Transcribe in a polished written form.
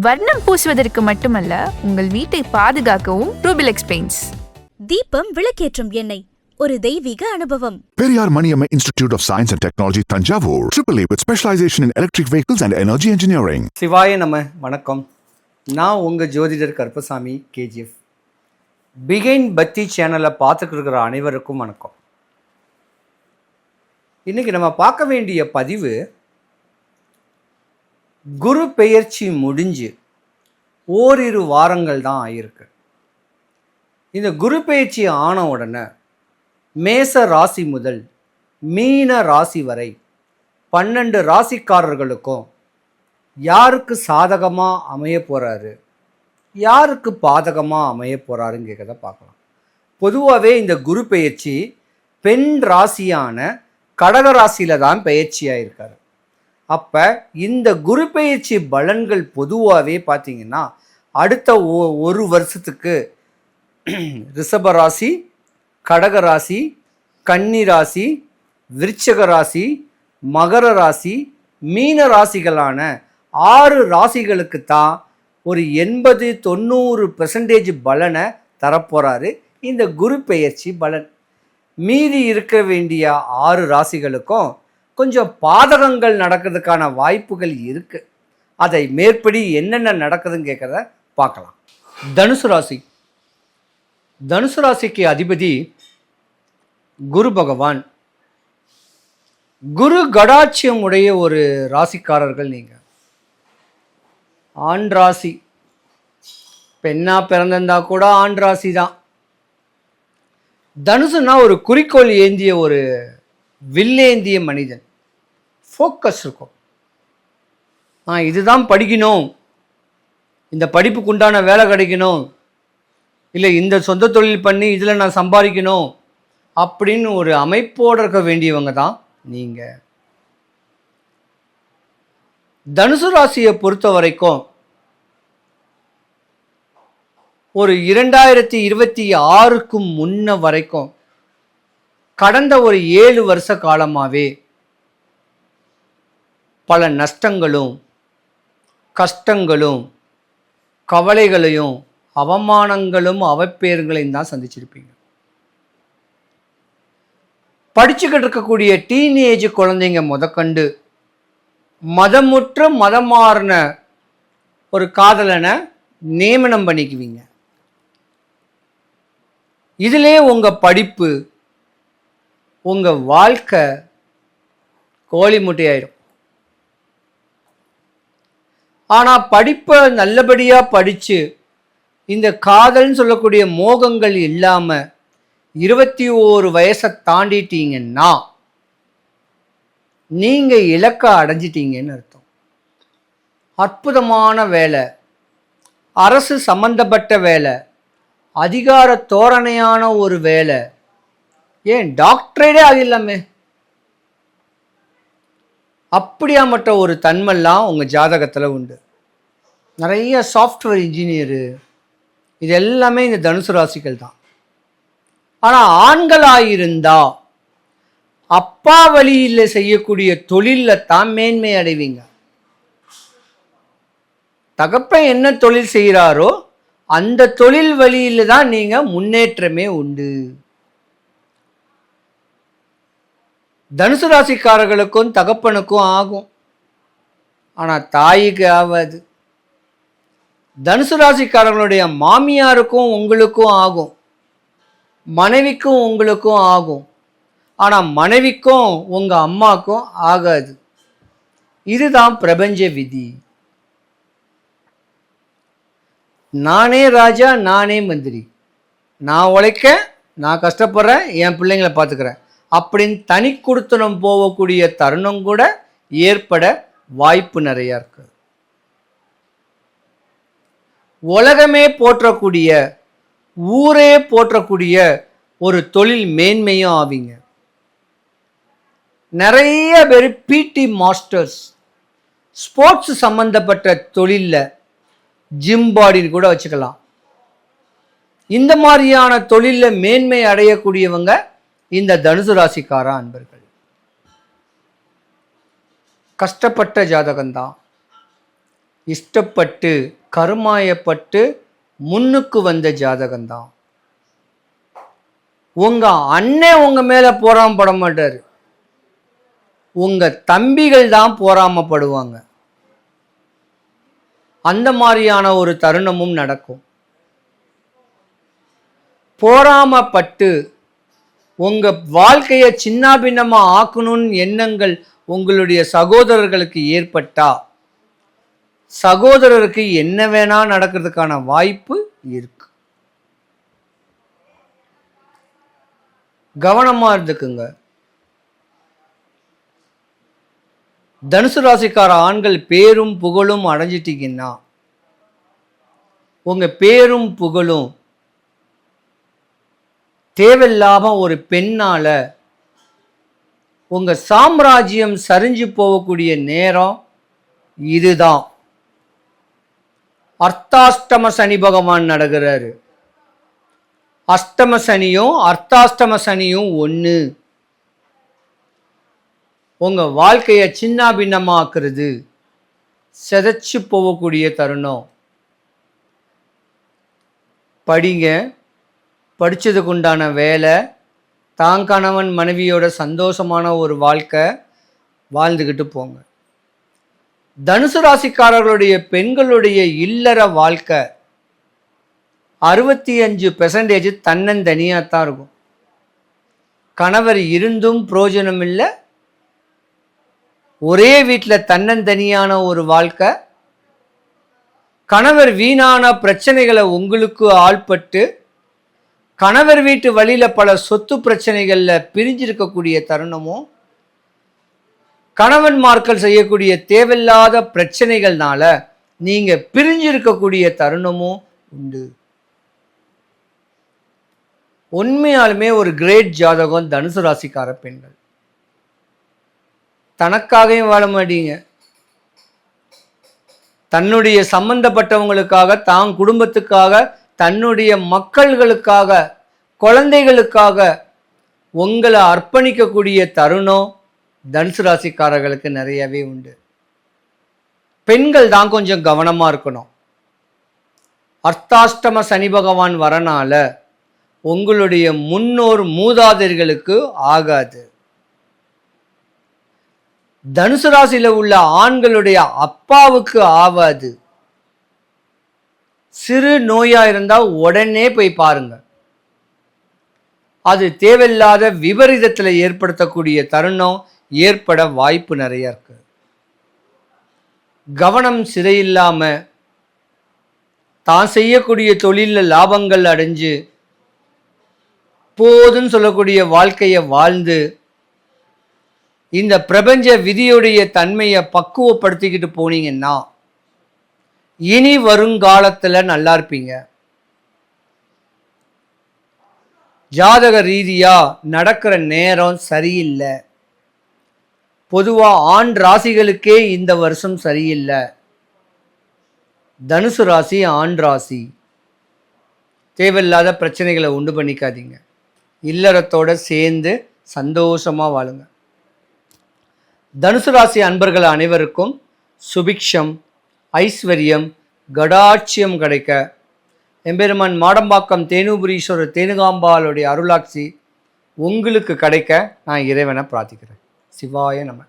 வர்ணம் பூசுவதற்கு மட்டுமல்ல, உங்கள் வீட்டை பாதுகாக்கவும் ரூபிலெக்ஸ் பெயிண்ட்ஸ். தீபம் விளக்கேற்றும் எண்ணெய், ஒரு தெய்வீக அனுபவம். Periyar Maniamma Institute of Science and Technology, Tanjavur, AAA with specialization in electric vehicles and energy engineering. சிவாய நம. வணக்கம். நான் உங்கள் ஜோதிடர் கருப்பசாமி KGF. பிகைன் பக்தி சேனலை பார்த்துட்டு இருக்கிற அனைவருக்கும் வணக்கம். இன்றைக்கி நம்ம பார்க்க வேண்டிய பதிவு, குரு பெயர்ச்சி முடிஞ்சு ஓரிரு வாரங்கள் தான் ஆகியிருக்கு. இந்த குரு பெயர்ச்சி ஆன உடனே மேச ராசி முதல் மீன ராசி வரை 12 ராசிக்காரர்களுக்கும் யாருக்கு சாதகமாக அமைய போகிறாரு, யாருக்கு பாதகமாக அமைய போகிறாருன்னு கேட்கறத பார்க்கலாம். பொதுவாகவே இந்த குரு பெயர்ச்சி பெண் ராசியான கடக ராசியில் தான் பெயர்ச்சியாக இருக்கார். அப்போ இந்த குரு பெயர்ச்சி பலன்கள் பொதுவாகவே பார்த்திங்கன்னா அடுத்த ஒரு வருஷத்துக்கு ரிஷப ராசி, கடக ராசி, கன்னி ராசி, விருச்சிக ராசி, மகர ராசி, மீன ராசிகளான 6 ராசிகளுக்கு தான் ஒரு 80-90% பலனை தரப்போகிறாரு இந்த குரு பெயர்ச்சி பலன். மீதி இருக்க வேண்டிய 6 ராசிகளுக்கும் கொஞ்சம் பாதகங்கள் நடக்கிறதுக்கான வாய்ப்புகள் இருக்குது. அதை மேற்படி என்னென்ன நடக்குதுன்னு கேட்குறத பார்க்கலாம். தனுசு ராசி. தனுசு ராசிக்கு அதிபதி குரு பகவான். குரு கடாட்சியம் உடைய ஒரு ராசிக்காரர்கள் நீங்கள். ஆண் ராசி, பெண்ணா பிறந்திருந்தா கூட ஆண் ராசி தான். தனுசுனா ஒரு குறிக்கோள் ஏந்திய ஒரு வில்லேந்திய மனிதன். ஃபோக்கஸ் இருக்கும். இதுதான் படிக்கணும், இந்த படிப்புக்கு உண்டான வேலை கிடைக்கணும், இல்லை இந்த சொந்த தொழில் பண்ணி இதில் நான் சம்பாதிக்கணும் அப்படின்னு ஒரு அமைப்போடு இருக்க வேண்டியவங்க தான் நீங்கள். தனுசு ராசியை பொறுத்த வரைக்கும் ஒரு 2026க்கு முன்ன வரைக்கும் கடந்த ஒரு 7 வருஷ காலமாகவே பல நஷ்டங்களும் கஷ்டங்களும் கவலைகளையும் அவமானங்களும் அவப்பேறுகளையும் தான் சந்திச்சிருப்பீங்க. படிச்சுக்கிட்டு இருக்கக்கூடிய டீனேஜ் குழந்தைங்க முதற்கண்டு மதமுற்ற மதம் மாறின ஒரு காதலனை நியமனம் பண்ணிக்குவீங்க. இதிலே உங்கள் படிப்பு, உங்கள் வாழ்க்கை கோழி முட்டையாயிடும். ஆனால் படிப்பை நல்லபடியாக படித்து இந்த காதல்னு சொல்லக்கூடிய மோகங்கள் இல்லாமல் 21 வயசை தாண்டிட்டீங்கன்னா நீங்கள் இலக்கை அடைஞ்சிட்டீங்கன்னு அர்த்தம். அற்புதமான வேலை, அரசு சம்பந்தப்பட்ட வேலை, அதிகார தோரணையான ஒரு வேலை, ஏன் டாக்டரேடே ஆகிடலாமே, அப்படியாமட்ட ஒரு தன்மெல்லாம் உங்கள் ஜாதகத்தில் உண்டு. நிறைய சாஃப்ட்வேர் இன்ஜினியரு, இது எல்லாமே இந்த தனுசு ராசிகள் தான். ஆனால் ஆண்களாயிருந்தா அப்பா வழியில் செய்யக்கூடிய தொழிலில் தான் மேன்மை அடைவீங்க. தகப்பன் என்ன தொழில் செய்கிறாரோ அந்த தொழில் வழியில் தான் நீங்கள் முன்னேற்றமே உண்டு. தனுசு ராசிக்காரர்களுக்கும் தகப்பனுக்கும் ஆகும், ஆனால் தாய்க்கு ஆகாது. தனுசு ராசிக்காரர்களுடைய மாமியாருக்கும் உங்களுக்கும் ஆகும், மனைவிக்கும் உங்களுக்கும் ஆகும், ஆனால் மனைவிக்கும் உங்கள் அம்மாக்கும் ஆகாது. இதுதான் பிரபஞ்ச விதி. நானே ராஜா, நானே மந்திரி, நான் உழைக்க, நான் கஷ்டப்படுறேன், என் பிள்ளைங்களை பார்த்துக்கிறேன் அப்படின்னு தனி கொடுத்தனம் போகக்கூடிய தருணம் கூட ஏற்பட வாய்ப்பு நிறையா இருக்கு. உலகமே போற்றக்கூடிய, ஊரே போற்றக்கூடிய ஒரு தொழில் மேன்மையும் ஆவீங்க. நிறைய பேர் PT மாஸ்டர்ஸ், ஸ்போர்ட்ஸ் சம்பந்தப்பட்ட தொழிலில் ஜிம் பாடின்னு கூட வச்சுக்கலாம். இந்த மாதிரியான தொழிலில் மேன்மை அடையக்கூடியவங்க இந்த தனுசு ராசிக்கார அன்பர்கள். கஷ்டப்பட்ட ஜாதகம்தான். இஷ்டப்பட்டு கருமாயப்பட்டு முன்னுக்கு வந்த ஜாதகம்தான். உங்க அண்ணன் உங்க மேல போராமப்பட மாட்டாரு, உங்க தம்பிகள் தான் போராமப்படுவாங்க. அந்த மாதிரியான ஒரு தருணமும் நடக்கும். போராமப்பட்டு உங்க வாழ்க்கையை சின்னாபின்னமா ஆக்கணும்னு எண்ணங்கள் உங்களுடைய சகோதரர்களுக்கு ஏற்பட்டா சகோதரருக்கு என்ன வேணா நடக்கிறதுக்கான வாய்ப்பு இருக்கு. கவனமா இருந்துக்குங்க. தனுசு ராசிக்கார ஆண்கள் பேரும் புகழும் அடைஞ்சிட்டீங்கன்னா உங்க பேரும் புகழும் தேவையில்லாம ஒரு பெண்ணால உங்க சாம்ராஜ்யம் சரிஞ்சு போகக்கூடிய நேரம் இதுதான். அர்த்தாஷ்டம சனி பகவான் நடக்கிறாரு. அஷ்டம சனியும் அர்த்தாஷ்டம சனியும் ஒன்று. உங்க வாழ்க்கையை சின்ன பின்னமாக்குறது, செதைச்சு போகக்கூடிய தருணம். படிங்க, படித்ததுக்கு உண்டான வேலை, தான் கணவன் மனைவியோட சந்தோஷமான ஒரு வாழ்க்கை வாழ்ந்துக்கிட்டு போங்க. தனுசு ராசிக்காரர்களுடைய பெண்களுடைய இல்லற வாழ்க்கை 65% தன்னந்தனியாக தான் இருக்கும். கணவர் இருந்தும் பிரயோஜனம் இல்லை. ஒரே வீட்டில் தன்னந்தனியான ஒரு வாழ்க்கை. கணவர் வீணான பிரச்சனைகளை உங்களுக்கு ஆள்பட்டு கணவர் வீட்டு வழியில பல சொத்து பிரச்சனைகளில் பிரிஞ்சிருக்கக்கூடிய தருணமும், கணவன்மார்கள் செய்யக்கூடிய தேவையில்லாத பிரச்சனைகள்னால நீங்க பிரிஞ்சிருக்கக்கூடிய தருணமும் உண்டு. உண்மையாலுமே ஒரு கிரேட் ஜாதகம் தனுசு ராசிக்கார பெண்கள். தனக்காகவும் வாழ மாட்டீங்க, தன்னுடைய சம்பந்தப்பட்டவங்களுக்காக, தான் குடும்பத்துக்காக, தன்னுடைய மக்கள்களுக்காக, குழந்தைகளுக்காக உங்களை அர்ப்பணிக்கக்கூடிய தருணம் தனுசு ராசிக்காரர்களுக்கு நிறையவே உண்டு. பெண்கள் தான் கொஞ்சம் கவனமா இருக்கணும். அர்த்தாஷ்டம சனி பகவான் வரனால உங்களுடைய முன்னோர் மூதாதையர்களுக்கு ஆகாது. தனுசு ராசியில உள்ள ஆண்களுடைய அப்பாவுக்கு ஆகாது. சிறு நோயா இருந்தா உடனே போய் பாருங்க. அது தேவையில்லாத விபரீதத்தில் ஏற்படுத்தக்கூடிய தருணம் ஏற்பட வாய்ப்பு நிறைய இருக்கு. கவனம் சிறையில்லாம தான் செய்யக்கூடிய தொழிலில் லாபங்கள் அடைஞ்சு போதுன்னு சொல்லக்கூடிய வாழ்க்கையை வாழ்ந்து இந்த பிரபஞ்ச விதியுடைய தன்மையை பக்குவப்படுத்திக்கிட்டு போனீங்கன்னா இனி வருங்காலத்துல நல்லா இருப்பீங்க. ஜாதக ரீதியா நடக்கிற நேரம் சரியில்லை. பொதுவா ஆண் ராசிகளுக்கே இந்த வருஷம் சரியில்லை. தனுசு ராசி ஆண் ராசி. தேவையில்லாத பிரச்சனைகளை உண்டு பண்ணிக்காதீங்க. இல்லறத்தோட சேர்ந்து சந்தோஷமா வாழுங்க. தனுசு ராசி அன்பர்கள் அனைவருக்கும் சுபிக்ஷம், ஐஸ்வர்யம், கடாட்சியம் கிடைக்க எம்பெருமான் மாடம்பாக்கம் தேனுபுரீஸ்வரர் தேனுகாம்பாளுடைய அருளாட்சி உங்களுக்கு கிடைக்க நான் இறைவனை பிரார்த்திக்கிறேன். சிவாய நம.